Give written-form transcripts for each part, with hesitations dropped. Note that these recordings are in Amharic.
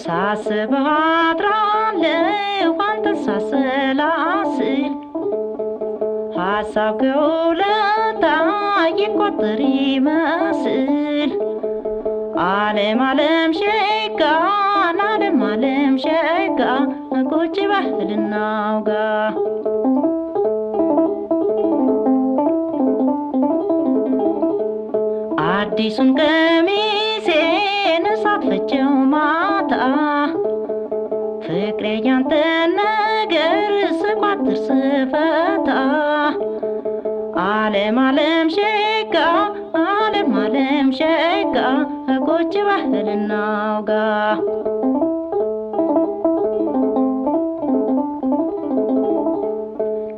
ሳስብህ አድራለሁ አንተን ሳሰላስል ሀሳብ ከውለታ ይቆጠር ይመስል ዓለም ዓለም ሸጋን ዓለም ዓለም ሸጋ ቁጭ በል እናውጋ አዲሱን ቀሚሴን ሳትፈጨው ማታ ፍቅሬ ያንተን ነገር ስቋጥር ስፈታ ዓለም ዓለም ሸጋ ዓለም ዓለም ሸጋ ቁጭ በል እናውጋ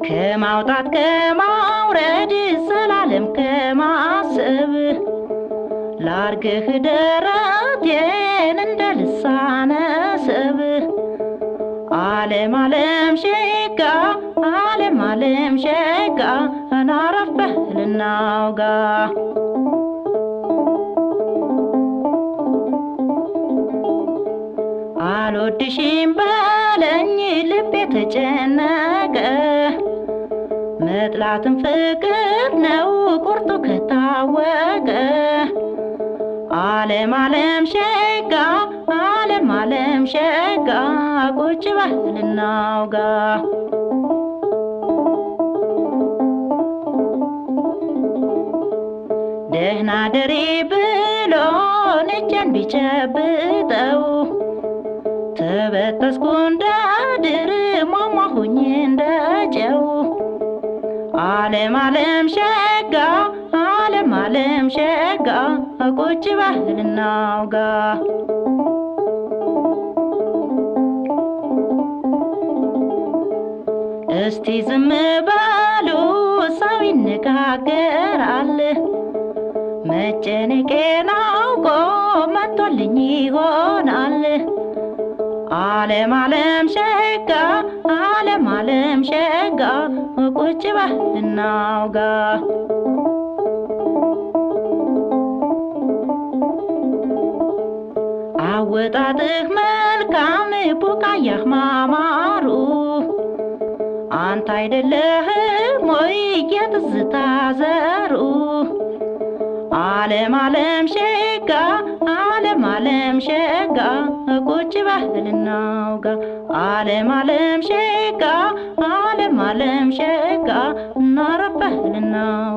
ከማውጣት ከማውረድ ዘላለም ከማሰብ ላርግህ ደረቴን እንደ ልሳነ ሰብ ዓለም ዓለም ሸጋ ዓለም ዓለም ሸጋ ናረፍ በል እናውጋ አልወድሽም በለኝ ልቤ ተጨነቀ መጥላትም ፍቅር ነው ቁርጡ ከታወቀ ዓለም ዓለም ሸጋ ዓለም ዓለም ሸጋ ቁጭ በል እናውጋ ደህና ደሪ ብሎን እጄን ቢጨብጠው ተበጠስኩ እንደ ድር ሟሟሁኝ እንደ ጨው ዓለም ዓለም ሸጋ ዓለም ዓለም ሸጋ ቁጭ በል እናውጋ እስቲ ዝም በሉ ሰው ይነጋገራል መጨነቄን አውቆ መጥቶልኝ ይሆናል ዓለም ዓለም ሸጋ ዓለም ዓለም ሸጋ ቁጭ በል እናውጋ አወጣጥህ መልካም ቡቃያህ ማማሩ አንተ አይደለህም ወይ የትዝታ ዘሩ ዓለም ዓለም ሸጋ ዓለም ዓለም ሸጋ ቁጭ በል እናውጋ ዓለም ዓለም ሸጋ ዓለም ዓለም ሸጋ ናረፍ በል እናውጋ